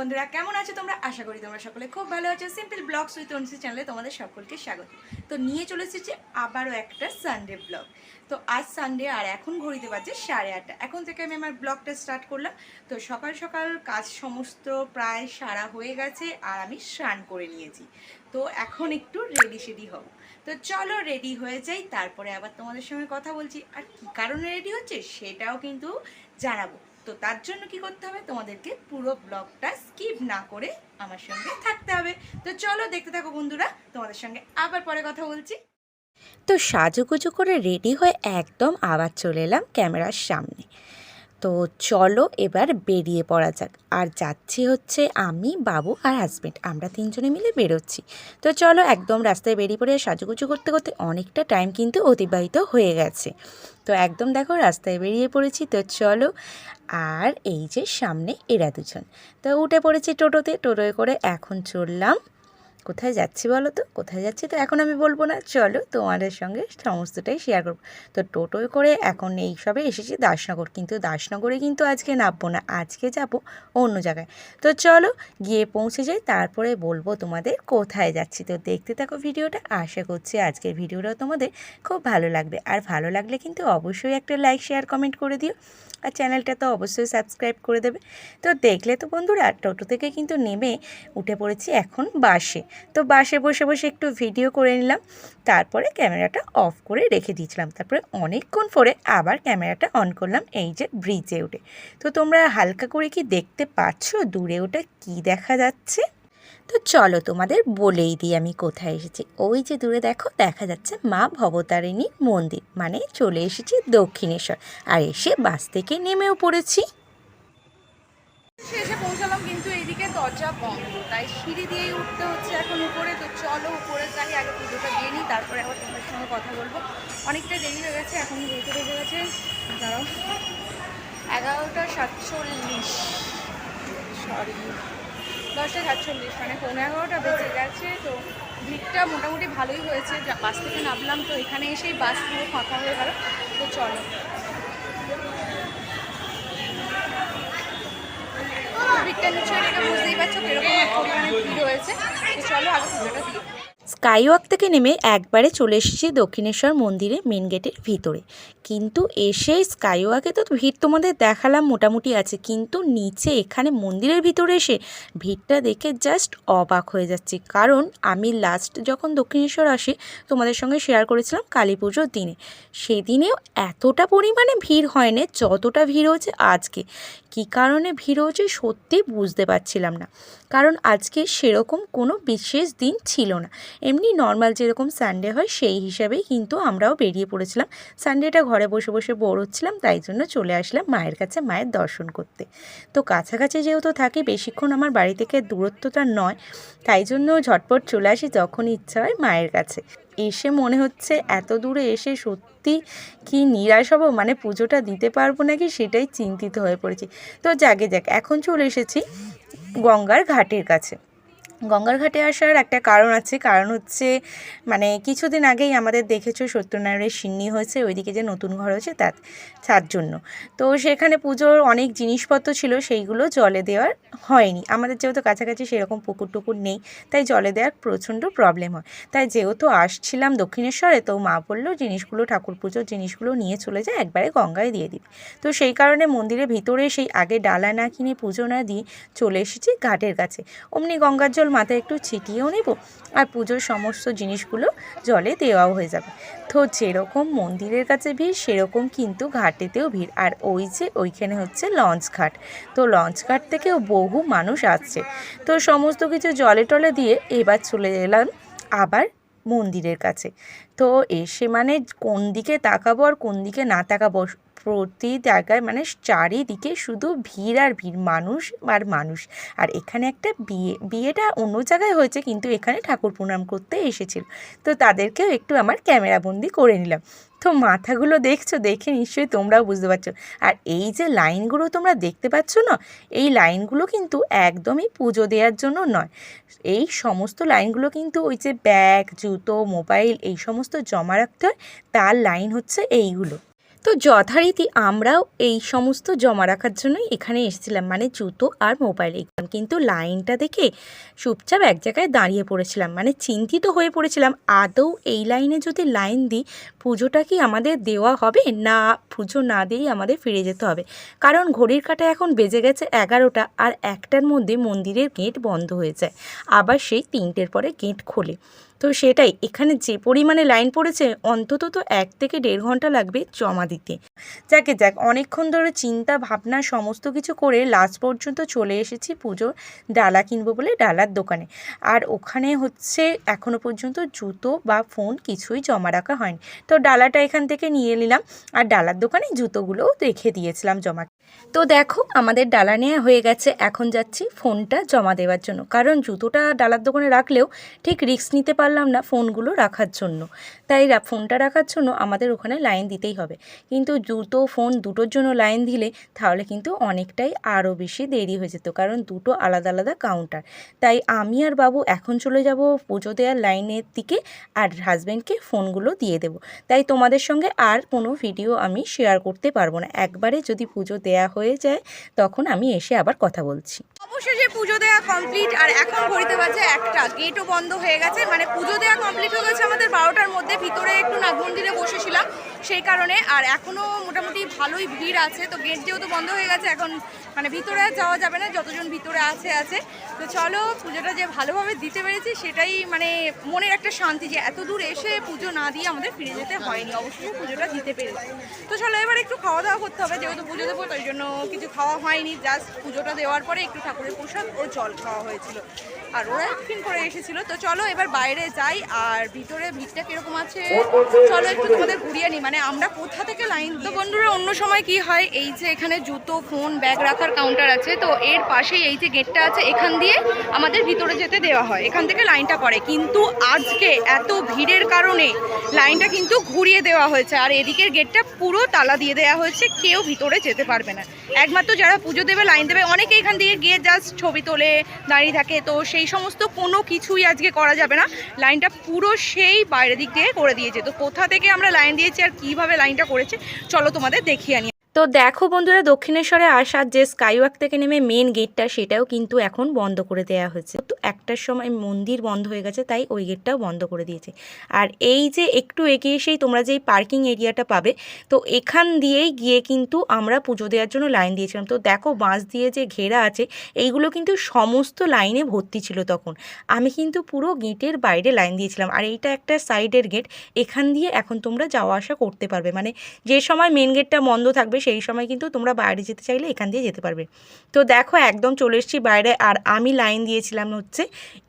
বন্ধুরা কেমন আছো তোমরা? আশা করি তোমরা সকলে খুব ভালো আছো। সিম্পল ব্লগস উইথ অনুশ্রী চ্যানেলে তোমাদের সকলকে স্বাগত। তো নিয়ে চলে এসেছি আবারও একটা সানডে ব্লগ। তো আজ সানডে আর এখন ঘড়িতে বাজে 8:30। এখন থেকে আমি আমার ব্লগটা স্টার্ট করলাম। তো সকাল সকাল কাজ সমস্ত প্রায় সারা হয়ে গেছে আর আমি স্নান করে নিয়েছি। তো এখন একটু রেডি হব। তো চলো রেডি হয়ে যাই, তারপরে আবার তোমাদের সঙ্গে কথা বলছি। আর কী কারণে রেডি হচ্ছে সেটাও কিন্তু জানাবো। তো তার জন্য কি করতে হবে, তোমাদেরকে পুরো ব্লগটা স্কিপ না করে আমার সঙ্গে থাকতে হবে। তো চলো দেখতে থাকো বন্ধুরা, তোমাদের সঙ্গে আবার পরে কথা বলছি। তো সাজুগুজু করে রেডি হয়ে একদম আবার চলে এলাম ক্যামেরার সামনে। তো চলো এবার বেরিয়ে পড়া যাক। আর যাচ্ছি হচ্ছে আমি, বাবু আর হাজব্যান্ড, আমরা তিনজনে মিলে বেরোচ্ছি। তো চলো একদম রাস্তায় বেরিয়ে পড়ে সাজুগুজু করতে করতে অনেকটা টাইম কিন্তু অতিবাহিত হয়ে গেছে। তো একদম দেখো রাস্তায় বেরিয়ে পড়েছি। তো চলো, আর এই যে সামনে এরা দুজন, তো উঠে পড়েছি টোটোয় করে এখন চললাম। কোথায় যাচ্ছি বলো তো? কোথায় যাচ্ছি তো এখন আমি বলবো না, চলো তোমাদের সঙ্গে সমস্তটাই শেয়ার করবো। তো টোটোয় করে এখন এই সবে এসেছি দাসনগর, কিন্তু দাসনগরে কিন্তু আজকে নামবো না, আজকে যাব অন্য জায়গায়। তো চলো গিয়ে পৌঁছে যাই, তারপরে বলবো তোমাদের কোথায় যাচ্ছি। তো দেখতে থাকো ভিডিওটা, আশা করছি আজকের ভিডিওটা তোমাদের খুব ভালো লাগবে। আর ভালো লাগলে কিন্তু অবশ্যই একটা লাইক শেয়ার কমেন্ট করে দিও, আর চ্যানেলটা তো অবশ্যই সাবস্ক্রাইব করে দেবে। তো দেখলে তো বন্ধুরা, টোটো থেকে কিন্তু নেমে উঠে পড়েছি এখন বাসে। তো বাসে বসে বসে একটু ভিডিও করে নিলাম, তারপরে ক্যামেরাটা অফ করে রেখে দিয়েছিলাম। তারপরে অনেকক্ষণ পরে আবার ক্যামেরাটা অন করলাম এই যে ব্রিজে উঠে। তো তোমরা হালকা করে কি দেখতে পাচ্ছ দূরে ওটা কি দেখা যাচ্ছে? তো চলো তোমাদের বলেই দিই আমি কোথায় এসেছি। ওই যে দূরে দেখো দেখা যাচ্ছে মা ভবতারিণী মন্দির, মানে চলে এসেছি দক্ষিণেশ্বর। আর এসে বাস থেকে নেমেও পড়েছি। এসে পৌঁছালাম, কিন্তু এইদিকে দরজা বন্ধ, তাই সিঁড়ি দিয়েই উঠতে হচ্ছে এখন উপরে। তো চলো উপরে যাই, আগে পুজোটা দিয়ে নিই, তারপরে আবার তোমাদের সঙ্গে কথা বলবো। অনেকটা দেরি হয়ে গেছে, এখন যেতে বেজে গেছে দাঁড়াও 11:47, সরি 10:47, মানে 11:15 বেজে গেছে। তো ভিড়টা মোটামুটি ভালোই হয়েছে, বাস থেকে নামলাম তো এখানে এসেই বাস পুরো ফাঁকা হয়ে গেল। তো চলো ভিড়টা নিশ্চয়ই দেখে বুঝতেই পারছো কিরকম পরিমাণে ভিড় হয়েছে। তো চলো আগে পুজোটা দিই। স্কাইওয়াক থেকে নেমে একবারে চলে এসেছি দক্ষিণেশ্বর মন্দিরে মেন গেটের ভিতরে। কিন্তু এসে স্কাইওয়াকে তো ভিড় তোমাদের দেখালাম মোটামুটি আছে, কিন্তু নিচে এখানে মন্দিরের ভিতরে এসে ভিড়টা দেখে জাস্ট অবাক হয়ে যাচ্ছি। কারণ আমি লাস্ট যখন দক্ষিণেশ্বর আসি তোমাদের সঙ্গে শেয়ার করেছিলাম কালী পুজোর দিনে, সেদিনেও এতটা পরিমাণে ভিড় হয় না যতটা ভিড় হচ্ছে আজকে। কী কারণে ভিড় হচ্ছে সত্যি বুঝতে পারছিলাম না, কারণ আজকে সেরকম কোনো বিশেষ দিন ছিল না। এমনি নর্মাল যেরকম সানডে হয় সেই হিসাবেই কিন্তু আমরাও বেরিয়ে পড়েছিলাম। সানডেটা ঘরে বসে বসে বোর হচ্ছিলাম, তাই জন্য চলে আসলাম মায়ের কাছে মায়ের দর্শন করতে। তো কাছাকাছি যেহেতু থাকি, বেশিক্ষণ আমার বাড়ি থেকে দূরত্বটা নয়, তাই জন্য ঝটপট চলে আসি যখন ইচ্ছা হয় মায়ের কাছে। এসে মনে হচ্ছে এত দূরে এসে সত্যি কি নিরাশ হব, মানে পুজোটা দিতে পারবো নাকি সেটাই চিন্তিত হয়ে পড়েছি। তো যাক এখন চলে এসেছি গঙ্গার ঘাটের কাছে। গঙ্গার ঘাটে আসার একটা কারণ আছে, কারণ হচ্ছে মানে কিছুদিন আগেই আমাদের দেখেছো সত্যনারায়ণের সিন্নি হয়েছে, ওইদিকে যে নতুন ঘর হয়েছে তার জন্য। তো সেখানে পুজোর অনেক জিনিসপত্র ছিল, সেইগুলো জলে দেওয়ার হয়নি। আমাদের যেহেতু কাছাকাছি সেরকম পুকুর টুকুর নেই, তাই জলে দেওয়ার প্রচণ্ড প্রবলেম হয়। তাই যেহেতু আসছিলাম দক্ষিণেশ্বরে, তো মা বললো জিনিসগুলো, ঠাকুর পুজোর জিনিসগুলো নিয়ে চলে যায়, একবারে গঙ্গায় দিয়ে দিবি। তো সেই কারণে মন্দিরের ভিতরে সেই আগে ডালা না কিনে পুজো না দিয়ে চলে এসেছি ঘাটের কাছে। অমনি গঙ্গার জল মাথায় একটু ছিটিয়েও নেব, আর পুজোর সমস্ত জিনিসগুলো জলে দেওয়াও হয়ে যাবে। তো যেরকম মন্দিরের কাছে ভিড়, সেরকম কিন্তু ঘাটেতেও ভিড়। আর ওই যে ওইখানে হচ্ছে লঞ্চ ঘাট, তো লঞ্চ ঘাট থেকেও বহু মানুষ আসছে। তো সমস্ত কিছু জলে টলে দিয়ে এবার চলে এলাম আবার মন্দিরের কাছে। তো এসে মানে কোন দিকে তাকাবো আর কোন দিকে না তাকাবো, প্রতি জায়গায় মানে চারিদিকে শুধু ভিড় আর ভিড়, মানুষ আর মানুষ। আর এখানে একটা বিয়েটা অন্য জায়গায় হয়েছে, কিন্তু এখানে ঠাকুর প্রণাম করতে এসেছিল, তো তাদেরকেও একটু আমার ক্যামেরাবন্দি করে নিলাম। তো মাথাগুলো দেখছো, দেখে নিশ্চয়ই তোমরাও বুঝতে পারছো। আর এই যে লাইনগুলো তোমরা দেখতে পাচ্ছ না, এই লাইনগুলো কিন্তু একদমই পুজো দেওয়ার জন্য নয়। এই সমস্ত লাইনগুলো কিন্তু ওই যে ব্যাগ, জুতো, মোবাইল এই সমস্ত জমা রাখতে হয়, তার লাইন হচ্ছে এইগুলো। তো যথারীতি আমরাও এই সমস্ত জমা রাখার জন্যই এখানে এসেছিলাম, মানে জুতো আর মোবাইল এক্সাম। কিন্তু লাইনটা দেখে চুপচাপ এক জায়গায় দাঁড়িয়ে পড়েছিলাম, মানে চিন্তিত হয়ে পড়েছিলাম আদৌ এই লাইনে যদি লাইন দিই পুজোটা কি আমাদের দেওয়া হবে, না পুজো না দিয়েই আমাদের ফিরে যেতে হবে। কারণ ঘড়ির কাঁটায় এখন বেজে গেছে 11টা, আর 1টার মধ্যে মন্দিরের গেট বন্ধ হয়ে যায়, আবার সেই 3টের পরে গেট খোলে। তো সেটাই, এখানে যে পরিমাণে লাইন পড়েছে অন্তত তো 1 থেকে 1.5 ঘন্টা লাগবে জমা দিতে। যাক অনেকক্ষণ ধরে চিন্তা ভাবনা সমস্ত কিছু করে লাস্ট পর্যন্ত চলে এসেছি পুজোর ডালা কিনবো বলে ডালার দোকানে। আর ওখানে হচ্ছে এখনও পর্যন্ত জুতো বা ফোন কিছুই জমা রাখা হয়নি। তো ডালাটা এখান থেকে নিয়ে নিলাম, আর ডালার দোকানে জুতোগুলোও রেখে দিয়েছিলাম জমা। তো দেখো আমাদের ডালা নেওয়া হয়ে গেছে, এখন যাচ্ছি ফোনটা জমা দেওয়ার জন্য। কারণ জুতোটা ডালার দোকানে রাখলেও ঠিক রিস্ক নিতে পারলাম না ফোনগুলো রাখার জন্য, তাই ফোনটা রাখার জন্য আমাদের ওখানে লাইন দিতেই হবে। কিন্তু জুতো ফোন দুটোর জন্য লাইন দিলে তাহলে কিন্তু অনেকটাই আরও বেশি দেরি হয়ে যেত, কারণ দুটো আলাদা আলাদা কাউন্টার। তাই আমি আর বাবু এখন চলে যাব পুজো দেওয়ার লাইনের দিকে, আর হাজব্যান্ডকে ফোনগুলো দিয়ে দেবো। তাই তোমাদের সঙ্গে আর কোনো ভিডিও আমি শেয়ার করতে পারবো না, একবারে যদি পুজো দেওয়া হয়ে যায় তখন আমি এসে আবার কথা বলছি। অবশেষে পুজো দেওয়া কমপ্লিট, আর এখন ঘড়িতে বাজে 1টা, গেটও বন্ধ হয়ে গেছে। মানে পুজো দেওয়া কমপ্লিট হয়ে গেছে আমাদের 12টার মধ্যে। ভিতরে একটু নাগ মন্দিরে বসেছিলাম সেই কারণে, আর এখনও মোটামুটি ভালোই ভিড় আছে। তো গেট যেহেতু বন্ধ হয়ে গেছে এখন মানে ভিতরে যাওয়া যাবে না, যতজন ভিতরে আছে। তো চলো পুজোটা যে ভালোভাবে দিতে পেরেছি সেটাই মানে মনের একটা শান্তি, যে এত দূর এসে পুজো না দিয়ে আমাদের ফিরে যেতে হয়নি, অবশ্যই পুজোটা দিতে পেরেছি। তো চলো এবার একটু খাওয়া দাওয়া করতে হবে, যেহেতু পুজো দেবো তাই জন্য কিছু খাওয়া হয়নি। জাস্ট পুজোটা দেওয়ার পরে একটু ঠাকুরের প্রসাদ ও জল খাওয়া হয়েছিল, আর ওরা টিফিন করে এসেছিলো। তো চলো এবার বাইরে যাই, আর ভিতরে ভিড়টা কিরকম আছে চলো একটু তোমাদের ঘুরিয়ে নিই, মানে আমরা কোথা থেকে লাইন। তো বন্ধুরা অন্য সময় কি হয়, এই যে এখানে জুতো ফোন ব্যাগ রাখার কাউন্টার আছে, তো এর পাশেই এই যে গেটটা আছে, এখান দিয়ে আমাদের ভিতরে যেতে দেওয়া হয়, এখান থেকে লাইনটা পড়ে। কিন্তু আজকে এত ভিড়ের কারণে লাইনটা কিন্তু ঘুরিয়ে দেওয়া হয়েছে, আর এদিকের গেটটা পুরো তালা দিয়ে দেওয়া হয়েছে, কেউ ভিতরে যেতে পারবে না। একমাত্র যারা পুজো দেবে লাইন দেবে, অনেকে এখান দিয়ে গিয়ে জাস্ট ছবি তোলে দাঁড়িয়ে থাকে, তো সেই সমস্ত কোনো কিছুই আজকে করা যাবে না। লাইনটা পুরো সেই বাইরের দিক দিয়ে করে দিয়েছে। তো কোথা থেকে আমরা লাইন দিয়েছি আর কিভাবে লাইনটা করেছে চলো তোমাদের দেখিয়ে আনি। তো দেখো বন্ধুরা, দক্ষিণেশ্বরে আসার যে স্কাইওয়াক থেকে নেমে মেন গেটটা সেটাও কিন্তু এখন বন্ধ করে দেওয়া হয়েছে। তো 1টার সময় মন্দির বন্ধ হয়ে গেছে, তাই ওই গেটটাও বন্ধ করে দিয়েছে। আর এই যে একটু এগিয়ে এসেই তোমরা যেই পার্কিং এরিয়াটা পাবে, তো এখান দিয়েই গিয়ে কিন্তু আমরা পুজো দেওয়ার জন্য লাইন দিয়েছিলাম। তো দেখো বাঁশ দিয়ে যে ঘেরা আছে এইগুলো কিন্তু সমস্ত লাইনে ভর্তি ছিল। তখন আমি কিন্তু পুরো গেটের বাইরে লাইন দিয়েছিলাম, আর এইটা একটা সাইডের গেট, এখান দিয়ে এখন তোমরা যাওয়া আসা করতে পারবে। মানে যে সময় মেন গেটটা বন্ধ থাকবে সেই সময় কিন্তু তোমরা বাইরে যেতে চাইলে এখান দিয়ে যেতে পারবে। তো দেখো একদম চলে এসেছি বাইরে, আর আমি লাইন দিয়েছিলাম হচ্ছে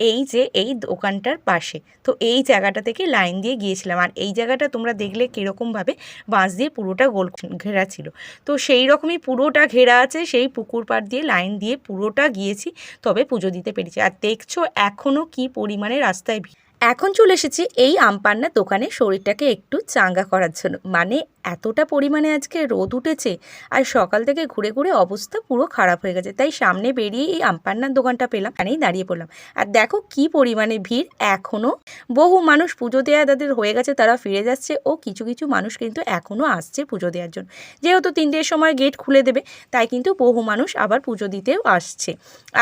এই যে এই দোকানটার পাশে। তো এই জায়গাটা থেকে লাইন দিয়ে গিয়েছিলাম, আর এই জায়গাটা তোমরা দেখলে কীরকমভাবে বাঁশ দিয়ে পুরোটা গোল ঘেরা ছিল। তো সেই রকমই পুরোটা ঘেরা আছে, সেই পুকুর পাড় দিয়ে লাইন দিয়ে পুরোটা গিয়েছি, তবে পুজো দিতে পেরেছি। আর দেখছো এখনও কি পরিমাণে রাস্তায় ভিড়। এখন চলে এসেছি এই আমপান্নার দোকানে শরীরটাকে একটু চাঙ্গা করার জন্য। মানে এতটা পরিমাণে আজকে রোদ উঠেছে, আর সকাল থেকে ঘুরে ঘুরে অবস্থা পুরো খারাপ হয়ে গেছে, তাই সামনে বেরিয়ে এই আমপান্নার দোকানটা পেলাম, এখানেই দাঁড়িয়ে পড়লাম। আর দেখো কি পরিমাণে ভিড়, এখনও বহু মানুষ পুজো দেওয়া যাদের হয়ে গেছে তারা ফিরে যাচ্ছে, ও কিছু কিছু মানুষ কিন্তু এখনও আসছে পুজো দেওয়ার জন্য। যেহেতু 3টের সময় গেট খুলে দেবে, তাই কিন্তু বহু মানুষ আবার পুজো দিতেও আসছে।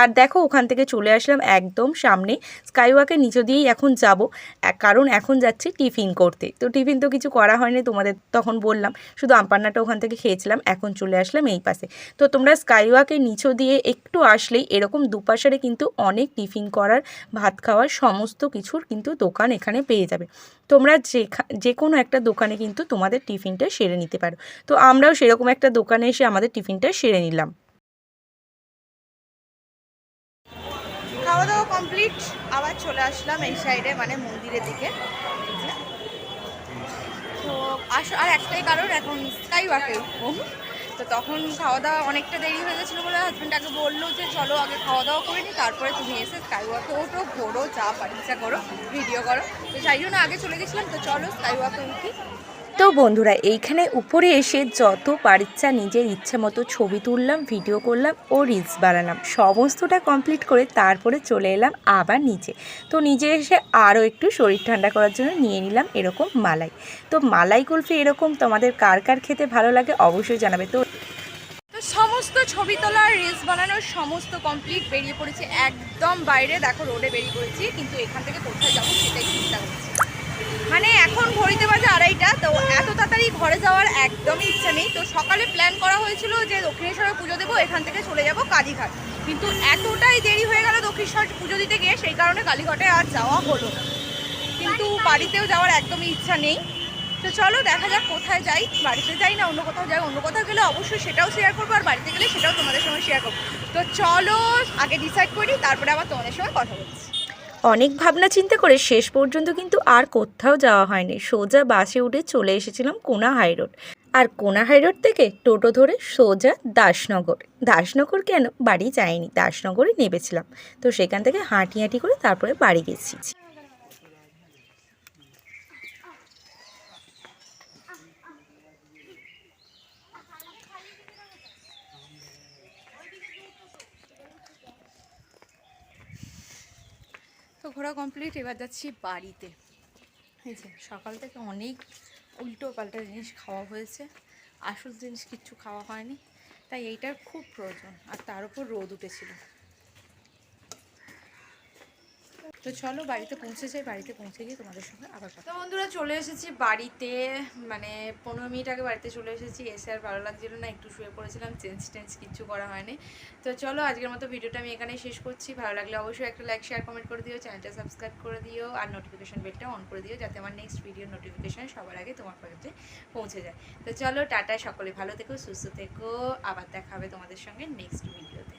আর দেখো ওখান থেকে চলে আসলাম একদম সামনে, স্কাইওয়াকের নিচে দিয়েই এখন যাব, কারণ এখন যাচ্ছি টিফিন করতে। তো টিফিন তো কিছু করা হয়নি, তোমাদের তখন বললাম, শুধু আমপান্নাটা ওখান থেকে খেয়েছিলাম। এখন চলে আসলাম এই পাশে। তো তোমরা স্কাইওয়াকের নিচে দিয়ে একটু আসলেই এরকম দুপাশে কিন্তু অনেক টিফিন করার, ভাত খাওয়ার সমস্ত কিছুর কিন্তু দোকান এখানে পেয়ে যাবে। তোমরা যে কোনো একটা দোকানে কিন্তু তোমাদের টিফিনটা সেরে নিতে পারো। তো আমরাও সেরকম একটা দোকানে এসে আমাদের টিফিনটা সেরে নিলাম। খাওয়া দাওয়া কমপ্লিট, আবার চলে আসলাম এই সাইডে মানে মন্দিরের দিকে। তো আর একটাই কারণ, এখন স্কাইওয়াকে উঠবো। তো তখন খাওয়া দাওয়া অনেকটা দেরি হয়ে গেছিলো বলে হাজব্যান্ড আগে বললো যে চলো আগে খাওয়া দাওয়া করে নিই, তারপরে তুমি এসে স্কাইওয়াকে ওঠো, ঘোরো, যা পারিচা করো, ভিডিও করো। তো সেই জন্য আগে চলে গেছিলাম। তো চলো স্কাইওয়াকে উঠি। তো বন্ধুরা এইখানে উপরে এসে যত পারিচ্ছা নিজের ইচ্ছে মতো ছবি তুললাম, ভিডিও করলাম ও রিলস বানালাম। সমস্তটা কমপ্লিট করে তারপরে চলে এলাম আবার নিচে। তো নিচে এসে আরও একটু শরীর ঠান্ডা করার জন্য নিয়ে নিলাম এরকম মালাই। তো মালাই কুলফি এরকম তোমাদের কার কার খেতে ভালো লাগে অবশ্যই জানাবে। তো সমস্ত ছবি তোলা রিলস বানানোর সমস্ত কমপ্লিট, বেরিয়ে পড়েছি একদম বাইরে। দেখো রোডে বেরিয়ে পড়েছি, কিন্তু এখান থেকে কোথায় যাবো সেটাই চিন্তা করছি। মানে এখন ঘড়িতে বাজে 2:30, তো এত তাড়াতাড়ি ঘরে যাওয়ার একদমই ইচ্ছা নেই। তো সকালে প্ল্যান করা হয়েছিল যে দক্ষিণেশ্বরে পুজো দেবো, এখান থেকে চলে যাব কালীঘাট, কিন্তু এতটাই দেরি হয়ে গেল দক্ষিণেশ্বর পুজো দিতে গিয়ে, সেই কারণে কালীঘাটে আর যাওয়া হলো না। কিন্তু বাড়িতেও যাওয়ার একদমই ইচ্ছা নেই। তো চলো দেখা যাক কোথায় যাই, বাড়িতে যাই না অন্য কোথাও যাই। অন্য কোথাও গেলে অবশ্যই সেটাও শেয়ার করবো, আর বাড়িতে গেলে সেটাও তোমাদের সঙ্গে শেয়ার করবো। তো চলো আগে ডিসাইড করি, তারপরে আবার তোমাদের সঙ্গে কথা বলছি। অনেক ভাবনা চিন্তা করে শেষ পর্যন্ত কিন্তু আর কোথাও যাওয়া হয়নি। সোজা বাসে উঠে চলে এসেছিলাম কোনা হাইরোড। আর কোনা হাইরোড থেকে টোটো ধরে সোজা দাসনগর। দাসনগর কেন বাড়ি যাইনি, দাসনগরে নেমেছিলাম। তো সেখান থেকে হাঁটি হাঁটি করে তারপরে বাড়ি গেছি। তো ঘোরা কমপ্লিট, এবার যাচ্ছি বাড়িতে। এই যে সকাল থেকে অনেক উল্টো পাল্টা জিনিস খাওয়া হয়েছে, আসল জিনিস কিচ্ছু খাওয়া হয়নি, তাই এইটার খুব প্রয়োজন। আর তার উপর রোদ উঠেছিল। তো চলো বাড়িতে পৌঁছে যাই, বাড়িতে পৌঁছে গিয়ে তোমাদের সঙ্গে আবার কথা। তো বন্ধুরা চলে এসেছি বাড়িতে, মানে 15 মিনিট আগে বাড়িতে চলে এসেছি। এসে আর ভালো লাগছিল না, একটু শুয়ে পড়েছিলাম, চেঞ্জ কিচ্ছু করা হয়নি। তো চলো আজকের মতো ভিডিওটা আমি এখানেই শেষ করছি। ভালো লাগলে অবশ্যই একটা লাইক শেয়ার কমেন্ট করে দিও, চ্যানেলটা সাবস্ক্রাইব করে দিও, আর নোটিফিকেশন বেলটা অন করে দিও, যাতে আমার নেক্সট ভিডিওর নোটিফিকেশন সবার আগে তোমার কাছে পৌঁছে যায়। তো চলো টাটা, সকলে ভালো থেকো, সুস্থ থেকো, আবার দেখা হবে তোমাদের সঙ্গে নেক্সট ভিডিওতে।